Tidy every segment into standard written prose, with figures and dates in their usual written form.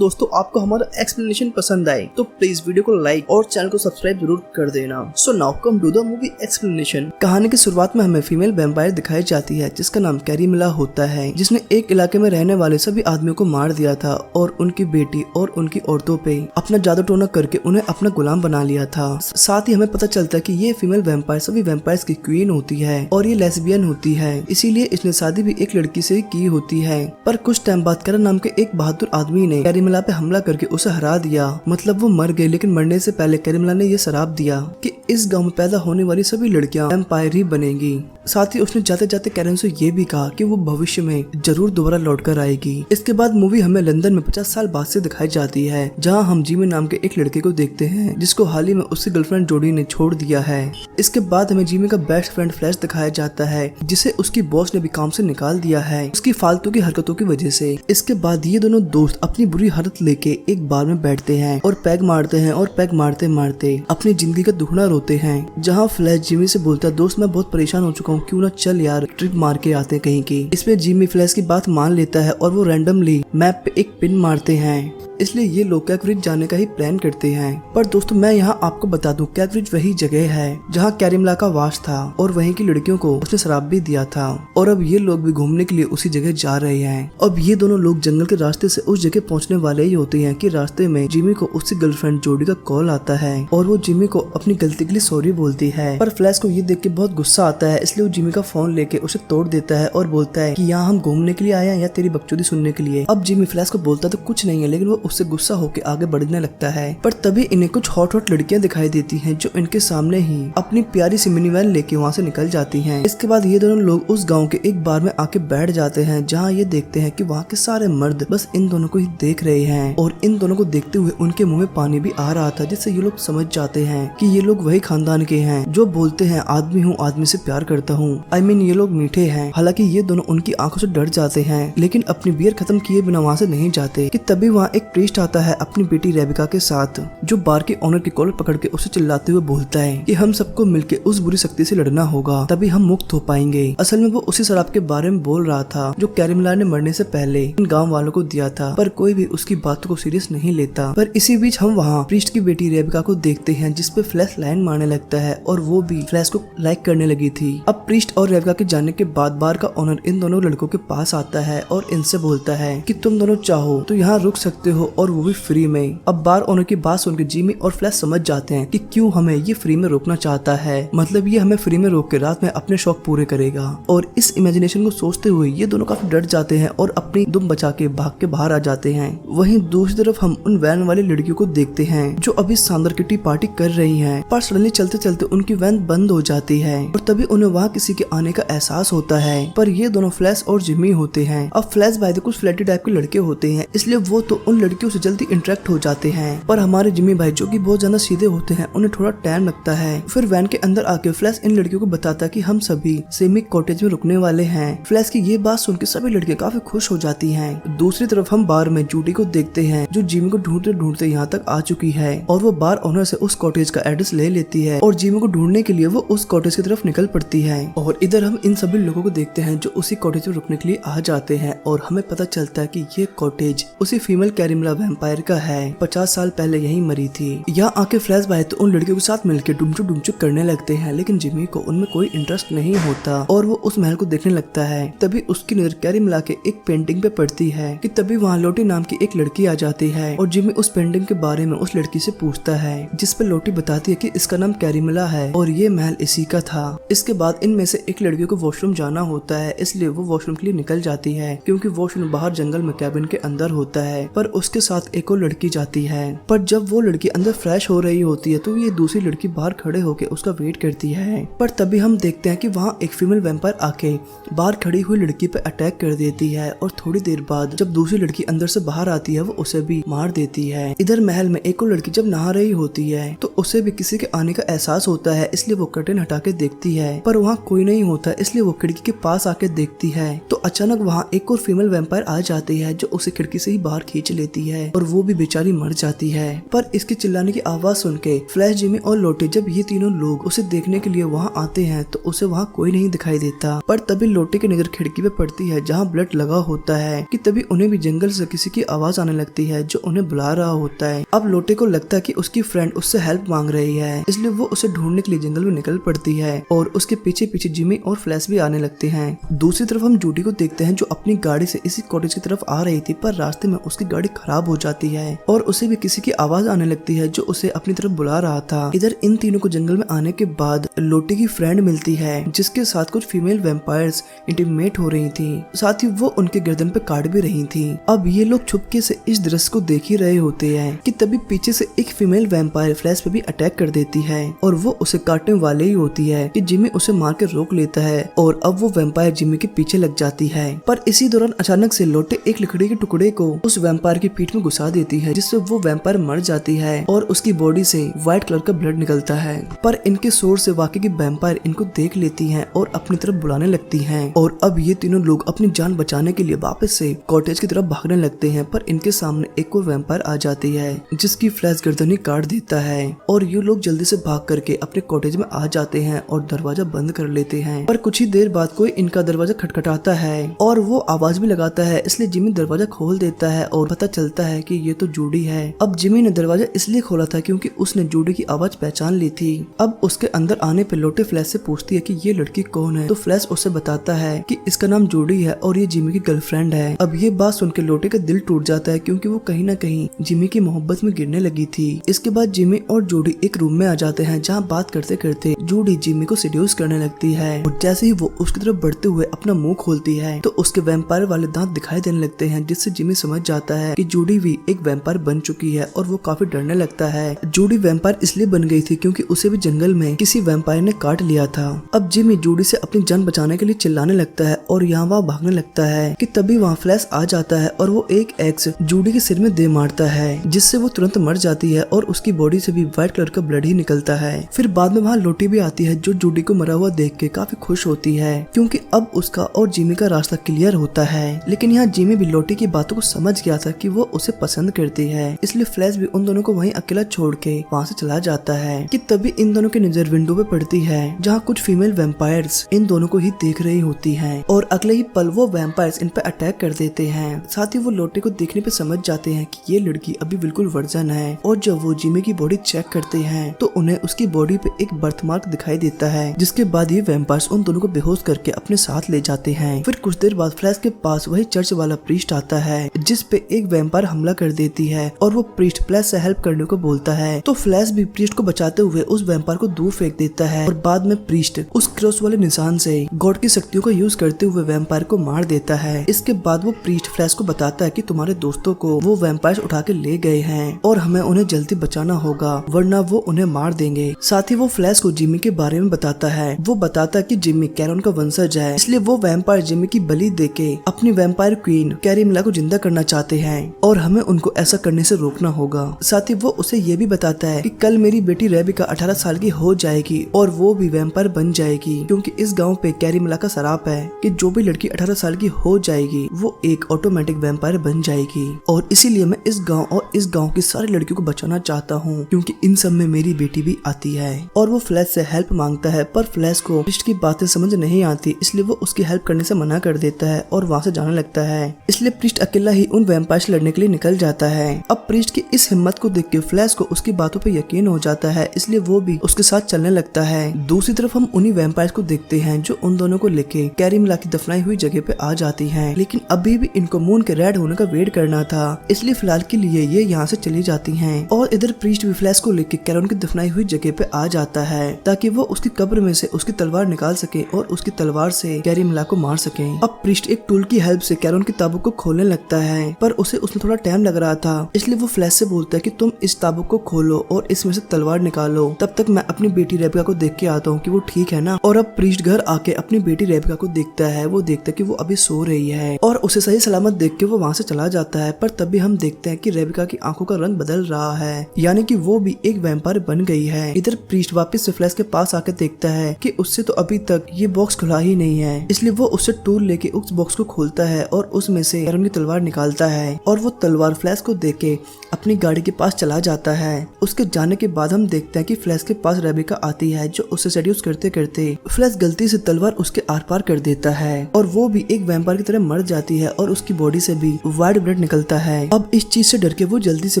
दोस्तों आपको हमारा एक्सप्लेनेशन पसंद आए तो प्लीज वीडियो को लाइक और चैनल को सब्सक्राइब जरूर कर देना। So now come to the movie explanation. कहानी की शुरुआत में हमें फीमेल वैम्पायर दिखाई जाती है जिसका नाम कैरीमिला होता है, जिसने एक इलाके में रहने वाले सभी आदमियों को मार दिया था और उनकी बेटी और उनकी औरतों पे अपना जादू टोना करके उन्हें अपना गुलाम बना लिया था। साथ ही हमें पता चलता है कि ये फीमेल वैम्पायर सभी वैम्पायर्स की क्वीन होती है और ये लेस्बियन होती है, इसीलिए इसने शादी भी एक लड़की से की होती है। पर कुछ टाइम बाद करन नाम के एक बहादुर आदमी ने कैरीमिला पे हमला करके उसे हरा दिया। मतलब वो मर गई, लेकिन मरने से पहले कैरीमिला ने ये शराप दिया कि इस गांव में पैदा होने वाली सभी लड़कियां वैम्पायर ही बनेगी। साथ ही उसने जाते जाते कैरन से ये भी कहा कि वो भविष्य में जरूर दोबारा लौट कर आएगी। इसके बाद मूवी हमें लंदन में 50 साल बाद से दिखाई जाती है, जहां हम जिमी नाम के एक लड़के को देखते हैं जिसको हाल ही में उसकी गर्लफ्रेंड जोडी ने छोड़ दिया है। इसके बाद हमें जिमी का बेस्ट फ्रेंड फ्लैश दिखाया जाता है, जिसे उसकी बॉस ने भी काम से निकाल दिया है उसकी फालतू की हरकतों की वजह से। इसके बाद ये दोनों दोस्त अपनी बुरी हालत लेके एक बार में बैठते हैं और पैग मारते हैं और पैग मारते मारते अपनी जिंदगी का दुखड़ा रोते हैं। जहाँ फ्लैश जिमी से बोलता है, दोस्त मैं बहुत परेशान हो चुका हूँ, क्यों ना चल यार ट्रिप मार के आते हैं कहीं की। इसमें जिमी फ्लैश की बात मान लेता है और वो रैंडमली मैप पे एक पिन मारते हैं, इसलिए ये लोग कैकब्रिज जाने का ही प्लान करते हैं। पर दोस्तों मैं यहाँ आपको बता दूं, कैकब्रिज वही जगह है जहाँ कैरीमिला का वास था और वहीं की लड़कियों को उसने शराब भी दिया था और अब ये लोग भी घूमने के लिए उसी जगह जा रहे हैं। अब ये दोनों लोग जंगल के रास्ते से उस जगह पहुँचने वाले ही होते हैं कि रास्ते में जिमी को उसकी गर्लफ्रेंड जोडी का कॉल आता है और वो जिमी को अपनी गलती के लिए सॉरी बोलती है। पर फ्लैश को ये देख के बहुत गुस्सा आता है, इसलिए वो जिमी का फोन लेके उसे तोड़ देता है और बोलता है कि यहाँ हम घूमने के लिए आए हैं या तेरी बकचोदी सुनने के लिए। अब जिमी फ्लैश को बोलता तो कुछ नहीं है, लेकिन वो उससे गुस्सा होकर आगे बढ़ने लगता है। पर तभी इन्हें कुछ हॉट हॉट लड़कियां दिखाई देती हैं जो इनके सामने ही अपनी प्यारी सी मिनी वैन लेके वहाँ से निकल जाती हैं। इसके बाद ये दोनों लोग उस गांव के एक बार में आके बैठ जाते हैं, जहाँ ये देखते हैं कि वहाँ के सारे मर्द बस इन दोनों को ही देख रहे हैं और इन दोनों को देखते हुए उनके मुंह में पानी भी आ रहा था, जिससे ये लोग समझ जाते हैं कि ये लोग वही खानदान के हैं जो बोलते हैं आदमी हूँ आदमी से प्यार करता हूँ। आई मीन ये लोग मीठे हैं। हालांकि ये दोनों उनकी आंखों से डर जाते हैं, लेकिन अपनी बियर खत्म किए बिना वहाँ से नहीं जाते कि तभी वहाँ एक प्रीस्ट आता है अपनी बेटी रेबिका के साथ, जो बार के ऑनर की कॉलर पकड़ के उसे चिल्लाते हुए बोलता है कि हम सबको मिलके उस बुरी शक्ति से लड़ना होगा, तभी हम मुक्त हो पाएंगे। असल में वो उसी शराब के बारे में बोल रहा था जो कैरीमिला ने मरने से पहले इन गांव वालों को दिया था, पर कोई भी उसकी बातों को सीरियस नहीं लेता। पर इसी बीच हम वहाँ प्रीस्ट की बेटी रेबिका को देखते हैं, जिसपे फ्लैश लाइन मारने लगता है और वो भी फ्लैश को लाइक करने लगी थी। अब प्रीस्ट और रेबिका के जाने के बाद बार का ऑनर इन दोनों लड़कों के पास आता है और इनसे बोलता है कि तुम दोनों चाहो तो यहाँ रुक सकते हो और वो भी फ्री में। अब बार ओनर की बात सुनकर जिमी और फ्लैश समझ जाते हैं कि क्यों हमें ये फ्री में रोकना चाहता है, मतलब ये हमें फ्री में रोक के रात में अपने शौक पूरे करेगा। और इस इमेजिनेशन को सोचते हुए ये दोनों काफी डर जाते हैं और अपनी दुम बचा के भाग के बाहर आ जाते हैं। वहीं दूसरी तरफ हम उन वैन वाली लड़कियों को देखते हैं जो अभी शानदार किटी पार्टी कर रही हैं, पर सडनली चलते चलते उनकी वैन बंद हो जाती है और तभी उन्हें वहाँ किसी के आने का एहसास होता है। पर ये दोनों फ्लैश और जिमी होते हैं। अब फ्लैश बाय द कुछ फ्लैटी टाइप के लड़के होते हैं, इसलिए वो तो उन लड़कियों से जल्दी इंटरेक्ट हो जाते हैं। पर हमारे जिमी भाई जो कि बहुत ज्यादा सीधे होते हैं, उन्हें थोड़ा टाइम लगता है। फिर वैन के अंदर आके फ्लैश इन लड़कियों को बताता है कि हम सभी सेमिक कॉटेज में रुकने वाले हैं। फ्लैश की ये बात सुन के सभी लड़कियां काफी खुश हो जाती हैं। दूसरी तरफ हम बार में जूडी को देखते हैं जो जिमी को ढूंढते ढूंढते यहाँ तक आ चुकी है और वो बार ओनर से उस कॉटेज का एड्रेस ले लेती है और जिमी को ढूंढने के लिए वो उस कॉटेज की तरफ निकल पड़ती है। और इधर हम इन सभी लोगों को देखते हैं जो उसी कॉटेज में रुकने के लिए आ जाते हैं और हमें पता चलता है कि ये कॉटेज उसी फीमेल कैरीमिला वैम्पायर का है, 50 साल पहले यही मरी थी। यहाँ आके फ्लैश भाई तो उन लड़कियों के साथ मिलकर डुमचुक डुमचुक करने लगते हैं, लेकिन जिमी को उनमें कोई इंटरेस्ट नहीं होता और वो उस महल को देखने लगता है। तभी उसकी नजर कैरीमिला के एक पेंटिंग पे पड़ती है कि तभी वहाँ लोटी नाम की एक लड़की आ जाती है और जिमी उस पेंटिंग के बारे में उस लड़की से पूछता है, जिसपे लोटी बताती है कि इसका नाम कैरीमिला है और ये महल इसी का था। इसके बाद इनमें से एक लड़की को वॉशरूम जाना होता है, इसलिए वो वॉशरूम के लिए निकल जाती है क्योंकि वॉशरूम बाहर जंगल में कैबिन के अंदर होता है। पर उसके साथ एक और लड़की जाती है, पर जब वो लड़की अंदर फ्रेश हो रही होती है तो ये दूसरी लड़की बाहर खड़े होकर उसका वेट करती है। पर तभी हम देखते हैं कि वहाँ एक फीमेल वैम्पायर आके बाहर खड़ी हुई लड़की पे अटैक कर देती है और थोड़ी देर बाद जब दूसरी लड़की अंदर से बाहर आती है वो उसे भी मार देती है। इधर महल में एक और लड़की जब नहा रही होती है तो उसे भी किसी के आने का एहसास होता है, इसलिए वो कर्टेन हटा के देखती है, पर वहाँ कोई नहीं होता, इसलिए वो खिड़की के पास आके देखती है तो अचानक वहाँ एक और फीमेल वैम्पायर आ जाती है जो उसे खिड़की से ही बाहर खींच लेती देती है और वो भी बेचारी मर जाती है। पर इसके चिल्लाने की आवाज सुन के फ्लैश, जिमी और लोटे जब ये तीनों लोग उसे देखने के लिए वहाँ आते हैं तो उसे वहाँ कोई नहीं दिखाई देता। पर तभी लोटे की नजर खिड़की पे पड़ती है जहाँ ब्लड लगा होता है कि तभी उन्हें भी जंगल से किसी की आवाज आने लगती है जो उन्हें बुला रहा होता है। अब लोटे को लगता है कि उसकी फ्रेंड उससे हेल्प मांग रही है, इसलिए वो उसे ढूंढने के लिए जंगल में निकल पड़ती है और उसके पीछे पीछे जिमी और फ्लैश भी आने लगते हैं। दूसरी तरफ हम जूडी को देखते हैं जो अपनी गाड़ी से इसी कॉटेज की तरफ आ रही थी, पर रास्ते में उसकी गाड़ी खराब हो जाती है और उसे भी किसी की आवाज आने लगती है जो उसे अपनी तरफ बुला रहा था। इधर इन तीनों को जंगल में आने के बाद लोटे की फ्रेंड मिलती है जिसके साथ कुछ फीमेल वैम्पायर्स इंटीमेट हो रही थी, साथ ही वो उनके गर्दन पे काट भी रही थी। अब ये लोग छुपके से इस दृश्य को देख ही रहे होते हैं कि तभी पीछे से एक फीमेल वैम्पायर फ्लैश पे भी अटैक कर देती है और वो उसे काटने वाले ही होती है कि जिमी उसे मार के रोक लेता है और अब वो वैम्पायर जिमी के पीछे लग जाती है। पर इसी दौरान अचानक से लोटे एक लकड़ी के टुकड़े को उस वैम्पायर की पीठ में घुसा देती है जिससे वो वैम्पायर मर जाती है और उसकी बॉडी से व्हाइट कलर का ब्लड निकलता है। पर इनके शोर से वाकई की वैम्पायर इनको देख लेती है और अपनी तरफ बुलाने लगती है और अब ये तीनों लोग अपनी जान बचाने के लिए वापस से कॉटेज की तरफ भागने लगते हैं। पर इनके सामने एक और वैम्पायर आ जाती है जिसकी फ्लैश गर्दनी काट देता है और ये लोग जल्दी से भाग करके अपने कॉटेज में आ जाते हैं और दरवाजा बंद कर लेते हैं। पर कुछ ही देर बाद कोई इनका दरवाजा खटखटाता है और वो आवाज भी लगाता है, इसलिए जिमी दरवाजा खोल देता है और पता चलता है कि ये तो जूडी है। अब जिमी ने दरवाजा इसलिए खोला था क्योंकि उसने जूडी की आवाज पहचान ली थी। अब उसके अंदर आने पे लोटे फ्लैश से पूछती है कि ये लड़की कौन है, तो फ्लैश उसे बताता है कि इसका नाम जूडी है और ये जिमी की गर्लफ्रेंड है। अब ये बात सुन के लोटे का दिल टूट जाता है क्योंकि वो कहीं ना कहीं जिमी की मोहब्बत में गिरने लगी थी। इसके बाद जिमी और जूडी एक रूम में आ जाते हैं जहाँ बात करते करते जूडी जिमी को सेड्यूस करने लगती है और जैसे ही वो उसकी तरफ बढ़ते हुए अपना मुंह खोलती है तो उसके वैम्पायर वाले दांत दिखाई देने लगते हैं, जिससे जिमी समझ जाता है कि जूडी भी एक वैम्पायर बन चुकी है और वो काफी डरने लगता है। जूडी वैम्पायर इसलिए बन गई थी क्योंकि उसे भी जंगल में किसी वैम्पायर ने काट लिया था। अब जिमी जूडी से अपनी जान बचाने के लिए चिल्लाने लगता है और यहाँ वहाँ भागने लगता है कि तभी वहाँ फ्लैश आ जाता है और वो एक एक्स जूडी के सिर में दे मारता है जिससे वो तुरंत मर जाती है और उसकी बॉडी से भी व्हाइट कलर का ब्लड ही निकलता है। फिर बाद में वहाँ लोटी भी आती है जो जूडी को मरा हुआ देख के काफी खुश होती है क्योंकि अब उसका और जिमी का रास्ता क्लियर होता है। लेकिन यहाँ जिमी भी लोटी की बातों को समझ गया था कि वो उसे पसंद करती है, इसलिए फ्लैश भी उन दोनों को वहीं अकेला छोड़ के वहाँ से चला जाता है कि तभी इन दोनों की नजर विंडो पे पड़ती है जहाँ कुछ फीमेल वैम्पायर्स इन दोनों को ही देख रही होती हैं और अगले ही पल वो वैम्पायर्स इन पे अटैक कर देते हैं। साथ ही वो लोटे को देखने पे समझ जाते हैं कि ये लड़की अभी बिल्कुल वर्जन है और जब वो जिमी की बॉडी चेक करते हैं तो उन्हें उसकी बॉडी पे एक बर्थमार्क दिखाई देता है, जिसके बाद ये वैम्पायर्स उन दोनों को बेहोश करके अपने साथ ले जाते हैं। फिर कुछ देर बाद फ्लैश के पास वही चर्च वाला प्रीस्ट आता है जिस पे एक वैम्पायर हमला कर देती है और वो प्रीस्ट फ्लैश से हेल्प करने को बोलता है, तो फ्लैश भी प्रीस्ट को बचाते हुए उस वैम्पायर को दूर फेंक देता है और बाद में प्रीस्ट उस क्रॉस वाले निशान से गॉड की शक्तियों का यूज करते हुए वैम्पायर को मार देता है। इसके बाद वो प्रीस्ट फ्लैश को बताता है कि तुम्हारे दोस्तों को वो वैम्पायर उठा के ले गए हैं और हमें उन्हें जल्दी बचाना होगा वरना वो उन्हें मार देंगे। साथ ही वो फ्लैश को जिमी के बारे में बताता है। वो बताता है कि जिमी कैरन का वंशज है, इसलिए वो वैम्पायर जिमी की बलि देके अपनी वैम्पायर क्वीन कैरीमिला को जिंदा करना चाहते हैं और हमें उनको ऐसा करने से रोकना होगा। साथ ही वो उसे ये भी बताता है कि कल मेरी बेटी रेबिका 18 साल की हो जाएगी और वो भी वैम्पायर बन जाएगी क्योंकि इस गांव पे कैरीमिला का शराप है कि जो भी लड़की 18 साल की हो जाएगी वो एक ऑटोमेटिक वैम्पायर बन जाएगी और इसीलिए मैं इस गांव और इस गांव की सारी लड़कियों को बचाना चाहता हूँ क्योंकि इन सब में मेरी बेटी भी आती है। और वो फ्लैश से हेल्प मांगता है पर फ्लैश को प्रीस्ट की बातें समझ नहीं आती, इसलिए वो उसकी हेल्प करने से मना कर देता है और वहाँ से जाने लगता है। इसलिए प्रीस्ट अकेला ही उन वैम्पायर से लड़ने के लिए निकल जाता है। अब प्रीस्ट की इस हिम्मत को देख के फ्लैश को उसकी बातों पे यकीन हो जाता है, इसलिए वो भी उसके साथ चलने लगता है। दूसरी तरफ हम उन्हीं वैम्पायर को देखते हैं जो उन दोनों को लेके कैरीमिला की दफनाई हुई जगह पे आ जाती हैं, लेकिन अभी भी इनको मून के रेड होने का वेट करना था, इसलिए फिलहाल के लिए ये यहाँ से चली जाती हैं। और इधर प्रीस्ट भी फ्लैश को लेके कैरन की दफनाई हुई जगह पे आ जाता है ताकि वो उसकी कब्र में से उसकी तलवार निकाल सके और उसकी तलवार से कैरीमिला को मार सके। अब प्रीस्ट एक टूल की हेल्प से कैरन की ताबूत को खोलने लगता है पर उसे उसमें थोड़ा टाइम लग रहा था, इसलिए वो फ्लैश से बोलता है कि तुम इस ताबूत को खोलो और इसमें से तलवार निकालो, तब तक मैं अपनी बेटी रेबिका को देख के आता हूँ कि वो ठीक है ना। और अब प्रीस्ट घर आके अपनी बेटी रेबिका को देखता है, वो देखता है कि वो अभी सो रही है और उसे सही सलामत देख के वो वहाँ से चला जाता है। पर तभी हम देखते हैं कि रेबिका की आंखों का रंग बदल रहा है, यानी कि वो भी एक वैम्पायर बन गई है। इधर प्रीस्ट वापस से फ्लैश के पास आके देखता है कि उससे तो अभी तक ये बॉक्स खुला ही नहीं है, इसलिए वो उससे टूल लेके उस बॉक्स को खोलता है और उसमें से कैरन की तलवार निकालता है और वो वो तलवार फ्लैश को देख के अपनी गाड़ी के पास चला जाता है। उसके जाने के बाद हम देखते हैं कि फ्लैश के पास रेबिका आती है जो उसे सेड्यूस करते करते फ्लैश गलती से तलवार उसके आर पार कर देता है और वो भी एक वैम्पायर की तरह मर जाती है और उसकी बॉडी से भी वाइट ब्लड निकलता है। अब इस चीज से डर के वो जल्दी से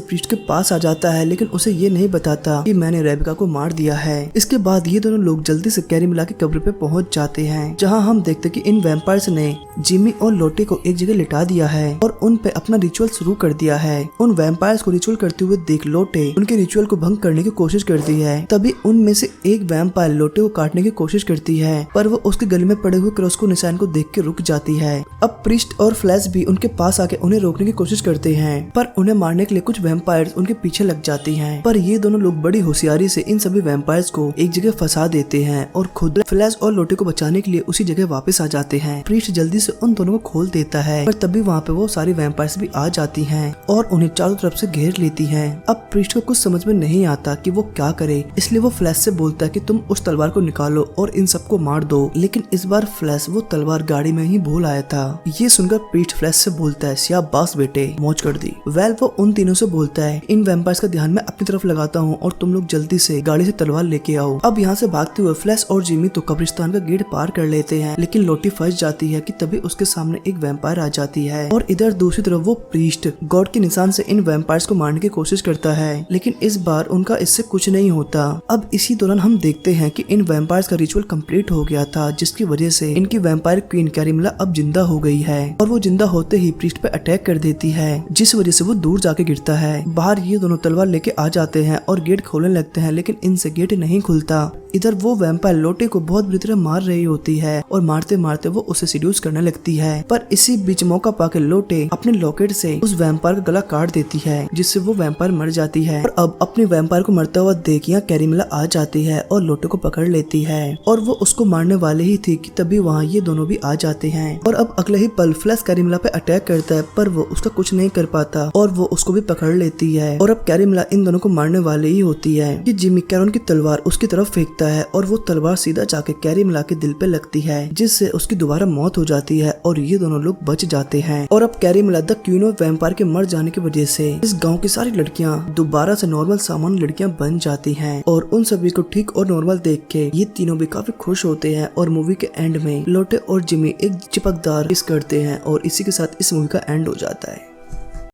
प्रीस्ट के पास आ जाता है, लेकिन उसे ये नहीं बताता कि मैंने रेबिका को मार दिया है। इसके बाद ये दोनों लोग जल्दी से कैरी मिला की कब्र पे पहुंच जाते हैं, जहाँ हम देखते कि इन वैम्पायर्स ने जिमी और लोटे को एक जगह लिटा दिया है और उन पे अपना रिचुअल शुरू कर दिया है। उन वैम्पायर्स को रिचुअल करते हुए देख लोटे उनके रिचुअल को भंग करने की कोशिश करती है। तभी उनमें से एक वैम्पायर लोटे को काटने की कोशिश करती है, पर वो उसके गले में पड़े हुए क्रॉस को निशान को देख के रुक जाती है। अब प्रीस्ट और फ्लैश भी उनके पास आके उन्हें रोकने की कोशिश करते हैं, पर उन्हें मारने के लिए कुछ वैम्पायर्स उनके पीछे लग जाती हैं। पर ये दोनों लोग बड़ी होशियारी से इन सभी वैम्पायर्स को एक जगह फंसा देते हैं और खुद फ्लैश और लोटे को बचाने के लिए उसी जगह वापस आ जाते हैं। प्रीस्ट जल्दी से उन दोनों को खोल देता है, पर तभी वहाँ पे वो सारी वैम्पायर्स भी आ जाती हैं और उन्हें चारों तरफ से घेर लेती हैं। अब प्रीस्ट को कुछ समझ में नहीं आता कि वो क्या करे, इसलिए वो फ्लैश से बोलता है कि तुम उस तलवार को निकालो और इन सबको मार दो। लेकिन इस बार फ्लैश वो तलवार गाड़ी में ही भूल आया था। ये सुनकर प्रीस्ट फ्लैश से बोलता है, शाबाश बेटे, मौज कर दी। वेल वो उन तीनों से बोलता है, इन वैम्पायर्स का ध्यान मैं अपनी तरफ लगाता हूँ और तुम लोग जल्दी से गाड़ी से तलवार लेके आओ। अब यहाँ से भागते हुए फ्लैश और जिमी तो कब्रिस्तान का गेट पार कर लेते हैं, लेकिन लोटी फंस जाती है कि तभी उसके सामने एक वैम्पायर आ जाती है और इधर दूसरी तरफ वो प्रीस्ट गॉड के निशान से इन वैम्पायर्स को मारने की कोशिश करता है, लेकिन इस बार उनका इससे कुछ नहीं होता। अब इसी दौरान हम देखते हैं कि इन वैम्पायर्स का रिचुअल कंप्लीट हो गया था, जिसकी वजह से इनकी वैम्पायर क्वीन कैरीमिला अब जिंदा हो गई है और वो जिंदा होते ही प्रीस्ट पे अटैक कर देती है, जिस वजह से वो दूर जाके गिरता है। बाहर ये दोनों तलवार लेके आ जाते हैं और गेट खोलने लगते हैं, लेकिन इनसे गेट नहीं खुलता। इधर वो वैम्पायर लोटे को बहुत बुरी तरह मार रही होती है और मारते मारते वो उसे सीड्यूस करने लगती है, पर इसी बीच मौका पाके लोटे अपने लॉकेट से उस वैम्पायर का गला काट देती है, जिससे वो वैम्पायर मर जाती है। और अब अपने वैम्पायर को मरता हुआ देख यहाँ कैरीमिला आ जाती है और लोटे को पकड़ लेती है और वो उसको मारने वाले ही थी कि तभी वहाँ ये दोनों भी आ जाते हैं। और अब अगले ही पल फ्लैश कैरीमिला पे अटैक करता है, पर वो उसका कुछ नहीं कर पाता और वो उसको भी पकड़ लेती है। और अब कैरीमिला इन दोनों को मारने वाले ही होती है कि जिमी कैरन की तलवार उसकी तरफ फेंकता है और वो तलवार सीधा जाके कैरीमिला के दिल पे लगती है, जिससे उसकी दोबारा मौत हो जाती है और ये दोनों लोग बच जाते हैं। और अब कैरीमिला द क्वीन ऑफ वैम्पायर के मर जाने की वजह से इस गांव की सारी लड़कियां दोबारा से नॉर्मल सामान्य लड़कियां बन जाती हैं और उन सभी को ठीक और नॉर्मल देख के ये तीनों भी काफी खुश होते हैं। और मूवी के एंड में लोटे और जिमी एक चिपकदार किस करते हैं और इसी के साथ इस मूवी का एंड हो जाता है।